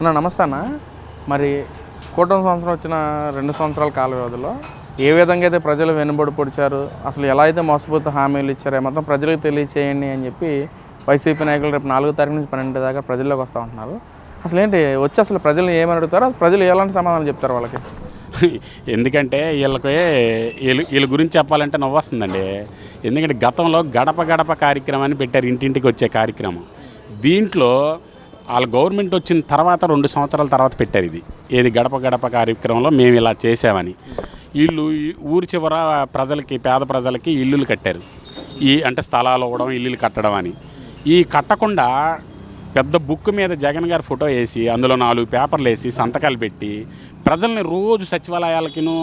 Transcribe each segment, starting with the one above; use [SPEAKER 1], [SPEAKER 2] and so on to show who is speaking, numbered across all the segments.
[SPEAKER 1] అన్న నమస్తే అన్న. మరి కూటమి సంవత్సరం వచ్చిన 2 సంవత్సరాల కాల వ్యవధిలో ఏ విధంగా అయితే ప్రజలు వెనుబడి పొడిచారు, అసలు ఎలా అయితే మోసపూరిత హామీలు ఇచ్చారో మొత్తం ప్రజలకు తెలియచేయండి అని చెప్పి వైసీపీ నాయకులు రేపు 4 తారీఖు నుంచి 12 దాకా ప్రజల్లోకి వస్తూ ఉంటున్నారు. అసలు ఏంటి వచ్చి అసలు ప్రజలు ఏమని అడుగుతారో, ప్రజలు ఎలాంటి సమాధానం చెప్తారు వాళ్ళకి?
[SPEAKER 2] ఎందుకంటే వీళ్ళ గురించి చెప్పాలంటే నవ్వొస్తుందండి. ఎందుకంటే గతంలో గడప గడప కార్యక్రమాన్ని పెట్టారు, ఇంటింటికి వచ్చే కార్యక్రమం. దీంట్లో వాళ్ళ గవర్నమెంట్ వచ్చిన తర్వాత 2 సంవత్సరాల తర్వాత పెట్టారు ఏది గడప గడప కార్యక్రమంలో మేము ఇలా చేసామని. వీళ్ళు ఊరి చివర ప్రజలకి, పేద ప్రజలకి ఇల్లులు కట్టారు. అంటే స్థలాలు ఇవ్వడం, ఇల్లులు కట్టడం అని. కట్టకుండా పెద్ద బుక్ మీద జగన్ గారి ఫోటో వేసి అందులో 4 పేపర్లు వేసి సంతకాలు పెట్టి ప్రజల్ని రోజు సచివాలయాలకిను,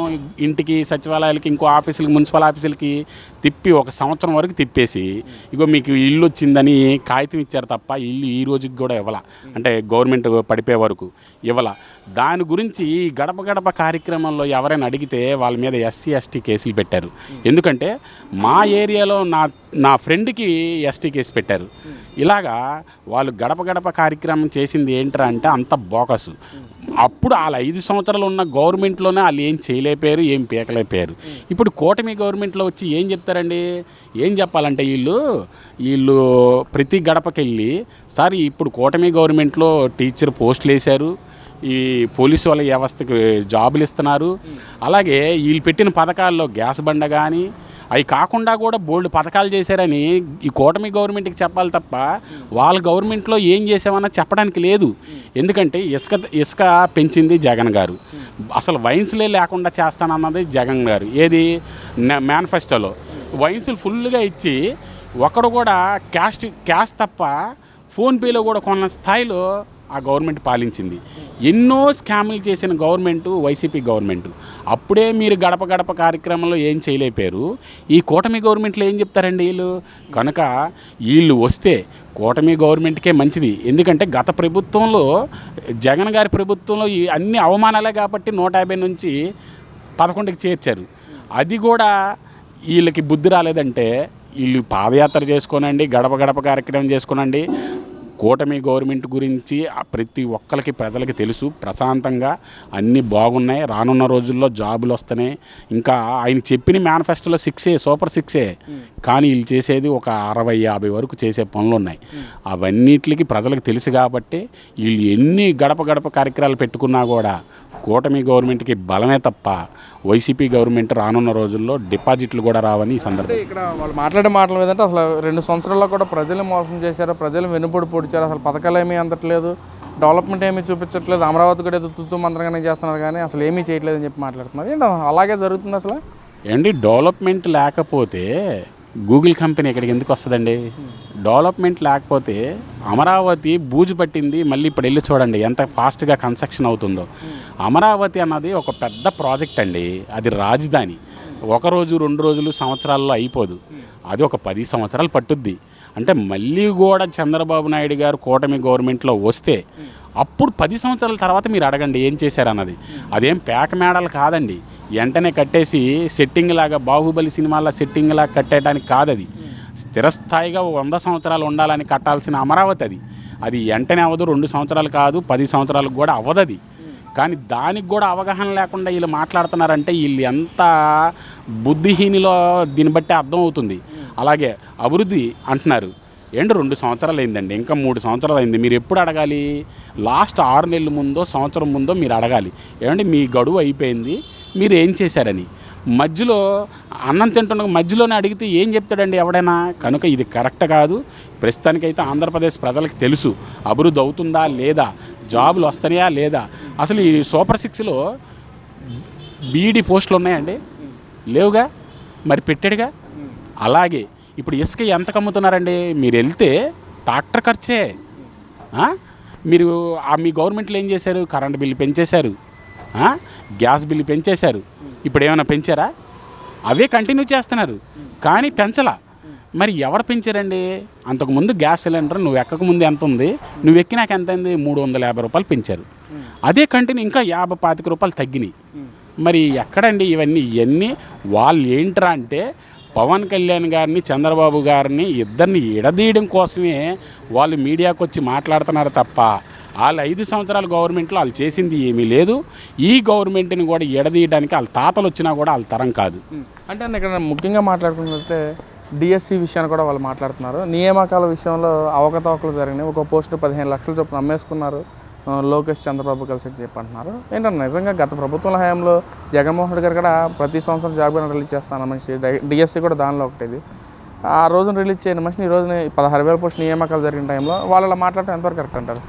[SPEAKER 2] ఇంటికి సచివాలయాలకి, ఇంకో ఆఫీసులకి, మున్సిపల్ ఆఫీసులకి తిప్పి 1 సంవత్సరం వరకు తిప్పేసి ఇగో మీకు ఇల్లు వచ్చిందని కాగితం ఇచ్చారు తప్ప ఇల్లు ఈ రోజుకి కూడా ఇవ్వాల. అంటే గవర్నమెంట్ పడిపోయే వరకు ఇవ్వాల. దాని గురించి గడప గడప కార్యక్రమంలో ఎవరైనా అడిగితే వాళ్ళ మీద ఎస్సీ ఎస్టీ కేసులు పెట్టారు. ఎందుకంటే మా ఏరియాలో నా ఫ్రెండ్కి ఎస్టీ కేసు పెట్టారు. ఇలాగా వాళ్ళు గడప గడప కార్యక్రమం చేసింది ఏంట్రా అంటే అంత బోకసు. అప్పుడు వాళ్ళ 5 సంవత్సరాలు ఉన్న గవర్నమెంట్లోనే వాళ్ళు ఏం చేయలేకపోయారు, ఏం పీకలేకపోయారు. ఇప్పుడు కూటమి గవర్నమెంట్లో వచ్చి ఏం చెప్తారండి? ఏం చెప్పాలంటే వీళ్ళు ప్రతి గడపకి వెళ్ళి, సార్ ఇప్పుడు కూటమి గవర్నమెంట్లో టీచర్ పోస్టులు వేశారు, ఈ పోలీసు వాళ్ళ వ్యవస్థకి జాబులు ఇస్తున్నారు, అలాగే వీళ్ళు పెట్టిన పథకాల్లో గ్యాస్ బండ కానీ అవి కాకుండా కూడా బోల్డ్ పథకాలు చేశారని ఈ కూటమి గవర్నమెంట్కి చెప్పాలి తప్ప వాళ్ళ గవర్నమెంట్లో ఏం చేసామన్నా చెప్పడానికి లేదు. ఎందుకంటే ఇసుక పెంచింది జగన్ గారు. అసలు వైన్స్లే లేకుండా చేస్తానన్నది జగన్ గారు. ఏది మేనిఫెస్టోలో వైన్స్లు ఫుల్గా ఇచ్చి ఒకడు కూడా క్యాష్ తప్ప ఫోన్పేలో కూడా కొన్న స్థాయిలో ఆ గవర్నమెంట్ పాలించింది. ఎన్నో స్కాములు చేసిన గవర్నమెంటు వైసీపీ గవర్నమెంటు. అప్పుడే మీరు గడప గడప కార్యక్రమంలో ఏం చేయలేపారు. ఈ కూటమి గవర్నమెంట్లో ఏం చెప్తారండి వీళ్ళు? కనుక వీళ్ళు వస్తే కూటమి గవర్నమెంట్కే మంచిది. ఎందుకంటే గత ప్రభుత్వంలో, జగన్ గారి ప్రభుత్వంలో ఈ అన్ని అవమానాలే కాబట్టి 150 నుంచి 11కి చేర్చారు. అది కూడా వీళ్ళకి బుద్ధి రాలేదంటే వీళ్ళు పాదయాత్ర చేసుకోనండి, గడప గడప కార్యక్రమం చేసుకోనండి. కూటమి గవర్నమెంట్ గురించి ప్రతి ఒక్కరికి ప్రజలకి తెలుసు. ప్రశాంతంగా అన్నీ బాగున్నాయి, రానున్న రోజుల్లో జాబులు వస్తున్నాయి. ఇంకా ఆయన చెప్పిన మేనిఫెస్టోలో 6 సూపర్ 6 కానీ వీళ్ళు చేసేది ఒక 60-50 వరకు చేసే పనులు ఉన్నాయి. అవన్నిటికి ప్రజలకు తెలుసు కాబట్టి వీళ్ళు ఎన్ని గడప గడప కార్యక్రమాలు పెట్టుకున్నా కూడా కూటమి గవర్నమెంట్కి బలమే తప్ప వైసీపీ గవర్నమెంట్ రానున్న రోజుల్లో డిపాజిట్లు కూడా రావని ఈ సందర్భంగా
[SPEAKER 1] ఇక్కడ వాళ్ళు మాట్లాడే మాటలు ఏదంటే అసలు 2 సంవత్సరాల్లో కూడా ప్రజలు మోసం చేశారు, ప్రజలు వెనుబడి పొడిచారు, అసలు పథకాలు ఏమీ అందట్లేదు, డెవలప్మెంట్ ఏమీ చూపించట్లేదు, అమరావతి కూడా ఏదో తుత్తు మంత్రంగానే చేస్తున్నారు కానీ అసలు ఏమీ చేయట్లేదు అని చెప్పి మాట్లాడుతున్నారు. ఏంటో అలాగే జరుగుతుంది అసలు?
[SPEAKER 2] డెవలప్మెంట్ లేకపోతే గూగుల్ కంపెనీ ఇక్కడికి ఎందుకు వస్తుందండి? డెవలప్మెంట్ లేకపోతే అమరావతి బూజు పట్టింది. మళ్ళీ ఇప్పుడు వెళ్ళి చూడండి ఎంత ఫాస్ట్గా కన్స్ట్రక్షన్ అవుతుందో. అమరావతి అన్నది ఒక పెద్ద ప్రాజెక్ట్ అండి. అది రాజధాని. 1 రోజు 2 రోజులు సంవత్సరాల్లో అయిపోదు. అది ఒక 10 సంవత్సరాలు పట్టుద్ది. అంటే మళ్ళీ కూడా చంద్రబాబు నాయుడు గారు కూటమి గవర్నమెంట్లో వస్తే అప్పుడు 10 సంవత్సరాల తర్వాత మీరు అడగండి ఏం చేశారన్నది. అదేం పేక మేడలు కాదండి. వెంటనే కట్టేసి సెట్టింగ్ లాగా, బాహుబలి సినిమాల సెట్టింగ్ లాగా కట్టేయడానికి కాదది. స్థిరస్థాయిగా 100 సంవత్సరాలు ఉండాలని కట్టాల్సిన అమరావతి అది వెంటనే అవ్వదు. 2 సంవత్సరాలు కాదు, 10 సంవత్సరాలకు కూడా అవ్వదది. కానీ దానికి కూడా అవగాహన లేకుండా వీళ్ళు మాట్లాడుతున్నారంటే వీళ్ళు ఎంత బుద్ధిహీనిలో దీన్ని బట్టి అర్థమవుతుంది. అలాగే అభివృద్ధి అంటున్నారు. 2 సంవత్సరాలు అయిందండి, ఇంకా 3 సంవత్సరాలు అయింది. మీరు ఎప్పుడు అడగాలి? లాస్ట్ 6 నెలల ముందో, సంవత్సరం ముందో మీరు అడగాలి. మీ గడువు అయిపోయింది, మీరు ఏం చేశారని. మధ్యలో అన్నం తింటున్న మధ్యలోనే అడిగితే ఏం చెప్తాడండి ఎవడైనా? కనుక ఇది కరెక్ట్ కాదు. ప్రస్తుతానికైతే ఆంధ్రప్రదేశ్ ప్రజలకు తెలుసు అభివృద్ధి అవుతుందా లేదా, జాబులు వస్తున్నాయా లేదా. అసలు ఈ సూపర్ 6లో బీఈడీ పోస్టులు ఉన్నాయండి? లేవుగా, మరి పెట్టాడుగా. అలాగే ఇప్పుడు ఇసుక ఎంత కమ్ముతున్నారండి? మీరు వెళ్తే ట్రాక్టర్ ఖర్చే. మీరు మీ గవర్నమెంట్లో ఏం చేశారు? కరెంటు బిల్లు పెంచేశారు, గ్యాస్ బిల్లు పెంచేశారు. ఇప్పుడు ఏమైనా పెంచారా? అవే కంటిన్యూ చేస్తున్నారు కానీ పెంచలా. మరి ఎవరు పెంచారండి? అంతకుముందు గ్యాస్ సిలిండర్ నువ్వు ఎక్కకముందు ఎంత ఉంది, నువ్వు ఎక్కినాక ఎంత అయింది? 350 రూపాయలు పెంచారు. అదే కంటిన్యూ ఇంకా 50-25 రూపాయలు తగ్గినాయి. మరి ఎక్కడండి ఇవన్నీ? వాళ్ళు ఏంట్రా అంటే పవన్ కళ్యాణ్ గారిని, చంద్రబాబు గారిని ఇద్దరిని ఎడదీయడం కోసమే వాళ్ళు మీడియాకు వచ్చి మాట్లాడుతున్నారు తప్ప వాళ్ళు 5 సంవత్సరాల గవర్నమెంట్లో వాళ్ళు చేసింది ఏమీ లేదు. ఈ గవర్నమెంట్ని కూడా ఎడదీయడానికి వాళ్ళ తాతలు వచ్చినా కూడా వాళ్ళ తరం కాదు.
[SPEAKER 1] అంటే అన్న ఇక్కడ ముఖ్యంగా మాట్లాడుకుంటే డిఎస్సి విషయాన్ని కూడా వాళ్ళు మాట్లాడుతున్నారు. నియామకాల విషయంలో అవకతవకలు జరిగినాయి. ఒక పోస్టు 15 లక్షల చొప్పున అమ్మేసుకున్నారు లోకేష్ చంద్రబాబు కలిసి చెప్పి అంటున్నారు. ఏంటన్నా నిజంగా గత ప్రభుత్వాల హయాంలో జగన్మోహన్ రెడ్డి గారు కూడా ప్రతి సంవత్సరం జాబ్ కూడా రిలీజ్ చేస్తాను మనిషి, డిఎస్సి కూడా దానిలో ఒకటి. ఆ రోజున రిలీజ్ చేయని మనిషిని ఈ రోజున 16,000 పోస్ట్ నియామకాలు జరిగిన టైంలో వాళ్ళు మాట్లాడటం ఎంతవరకు కరెక్ట్ అంటారు?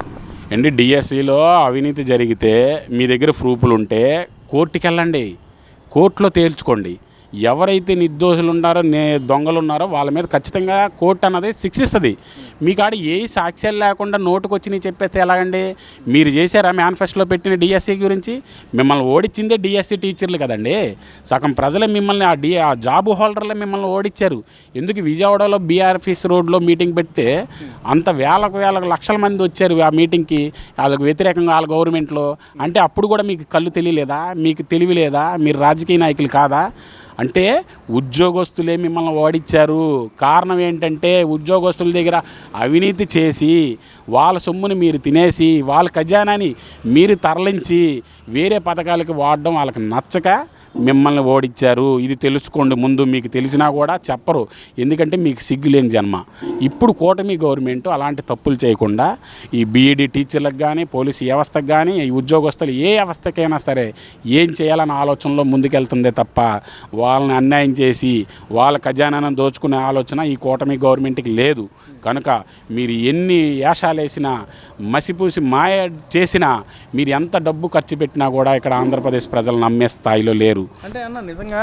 [SPEAKER 2] అండి, డిఎస్సిలో అవినీతి జరిగితే మీ దగ్గర ప్రూఫ్లు ఉంటే కోర్టుకి వెళ్ళండి, కోర్టులో తేల్చుకోండి. ఎవరైతే నిర్దోషులు ఉన్నారో దొంగలు ఉన్నారో వాళ్ళ మీద ఖచ్చితంగా కోర్టు అన్నది శిక్షిస్తుంది. మీ కాడ ఏ సాక్ష్యాలు లేకుండా నోటుకు వచ్చినాయి చెప్పేస్తే ఎలాగండి? మీరు చేశారా మేనిఫెస్టోలో పెట్టిన డిఎస్సి గురించి? మిమ్మల్ని ఓడించిందే డిఎస్సి టీచర్లు కదండి. సగం ప్రజలే మిమ్మల్ని ఆ జాబ్ హోల్డర్లే మిమ్మల్ని ఓడించారు. ఎందుకు విజయవాడలో బీఆర్ఎఫీస్ రోడ్లో మీటింగ్ పెడితే అంత వేల లక్షల మంది వచ్చారు ఆ మీటింగ్కి, వాళ్ళకి వ్యతిరేకంగా వాళ్ళ గవర్నమెంట్లో. అంటే అప్పుడు కూడా మీకు కళ్ళు తెలియలేదా? మీకు తెలివి లేదా? మీరు రాజకీయ నాయకులు కాదా? అంటే ఉద్యోగస్తులే మిమ్మల్ని ఓడించారు. కారణం ఏంటంటే ఉద్యోగస్తుల దగ్గర అవినీతి చేసి వాళ్ళ సొమ్ముని మీరు తినేసి వాళ్ళ ఖజానాని మీరు తరలించి వేరే పథకాలకి వాడడం వాళ్ళకి నచ్చక మిమ్మల్ని ఓడించారు. ఇది తెలుసుకోండి. ముందు మీకు తెలిసినా కూడా చెప్పరు, ఎందుకంటే మీకు సిగ్గులేని జన్మ. ఇప్పుడు కూటమి గవర్నమెంట్ అలాంటి తప్పులు చేయకుండా ఈ బీఈడీ టీచర్లకు కానీ, పోలీసు వ్యవస్థకు కానీ, ఈ ఉద్యోగస్తులు ఏ వ్యవస్థకైనా సరే ఏం చేయాలన్న ఆలోచనలో ముందుకెళ్తుందే తప్ప వాళ్ళని అన్యాయం చేసి వాళ్ళ ఖజానాను దోచుకునే ఆలోచన ఈ కూటమి గవర్నమెంట్కి లేదు. కనుక మీరు ఎన్ని వేషాలు వేసినా, మసిపూసి మాయ చేసినా, మీరు ఎంత డబ్బు ఖర్చు పెట్టినా కూడా ఇక్కడ ఆంధ్రప్రదేశ్ ప్రజలు నమ్మే స్థాయిలో లేరు.
[SPEAKER 1] అంటే అన్న నిజంగా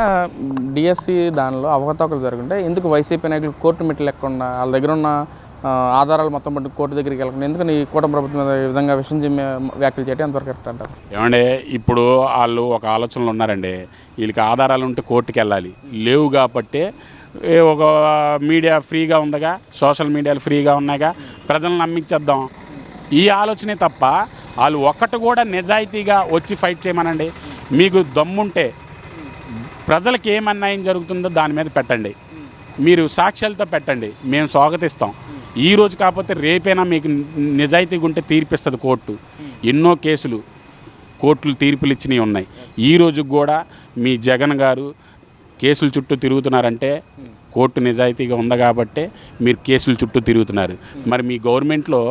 [SPEAKER 1] డిఎస్సి దానిలో అవకతవకలు జరుగుంటే ఎందుకు వైసీపీ నాయకులు కోర్టు మెట్లు లేకుండా వాళ్ళ దగ్గర ఉన్న ఆధారాలు మొత్తం బట్టి కోర్టు దగ్గరికి వెళ్ళకుండా ఎందుకని ఈ కూటమి ప్రభుత్వం మీద ఈ విధంగా విషయం వ్యాఖ్యలు చేయడం ఎంతవరకు కరెక్ట్ అంటారు?
[SPEAKER 2] ఏమంటే ఇప్పుడు వాళ్ళు ఒక ఆలోచనలు ఉన్నారండి. వీళ్ళకి ఆధారాలు ఉంటే కోర్టుకి వెళ్ళాలి, లేవు కాబట్టి ఒక మీడియా ఫ్రీగా ఉందిగా, సోషల్ మీడియాలు ఫ్రీగా ఉన్నాయిగా, ప్రజలను నమ్మించేద్దాం ఈ ఆలోచనే తప్ప వాళ్ళు ఒక్కటి కూడా నిజాయితీగా వచ్చి ఫైట్ చేయమనండి. మీకు దమ్ముంటే ప్రజలకు ఏం అన్యాయం జరుగుతుందో దాని మీద పెట్టండి, మీరు సాక్ష్యాలతో పెట్టండి, మేము స్వాగతిస్తాం. ఈ రోజు కాకపోతే రేపైనా మీకు నిజాయితీగా ఉంటే తీర్పిస్తుంది కోర్టు. ఎన్నో కేసులు కోర్టులు తీర్పులు ఇచ్చినవి ఉన్నాయి. ఈ రోజుకి కూడా మీ జగన్ గారు కేసుల చుట్టూ తిరుగుతున్నారంటే కోర్టు నిజాయితీగా ఉంది కాబట్టే మీరు కేసుల చుట్టూ తిరుగుతున్నారు. మరి మీ గవర్నమెంట్లో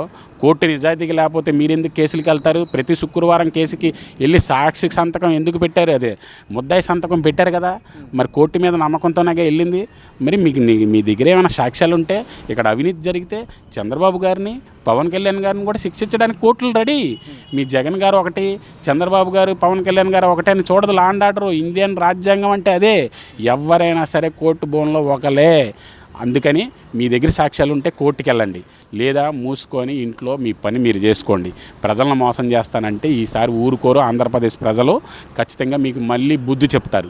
[SPEAKER 2] కోర్టు నిజాయితీగా లేకపోతే మీరెందుకు కేసులకు వెళ్తారు? ప్రతి శుక్రవారం కేసుకి వెళ్ళి సాక్షి సంతకం ఎందుకు పెట్టారు? అదే ముద్దాయి సంతకం పెట్టారు కదా, మరి కోర్టు మీద నమ్మకంతోనే వెళ్ళింది. మరి మీకు మీ దగ్గర ఏమైనా సాక్ష్యాలు ఉంటే ఇక్కడ అవినీతి జరిగితే చంద్రబాబు గారిని, పవన్ కళ్యాణ్ గారిని కూడా శిక్షించడానికి కోర్టులు రెడీ. మీ జగన్ గారు ఒకటి, చంద్రబాబు గారు, పవన్ కళ్యాణ్ గారు ఒకటే అని చూడదు. లా అండ్ ఆర్డర్, ఇండియన్ రాజ్యాంగం అంటే అదే. ఎవరైనా సరే కోర్టు భవన్లో ఒకలే. అందుకని మీ దగ్గర సాక్ష్యాలు ఉంటే కోర్టుకి వెళ్ళండి, లేదా మూసుకొని ఇంట్లో మీ పని మీరు చేసుకోండి. ప్రజలను మోసం చేస్తానంటే ఈసారి ఊరుకోరు. ఆంధ్రప్రదేశ్ ప్రజలు ఖచ్చితంగా మీకు మళ్ళీ బుద్ధి చెప్తారు.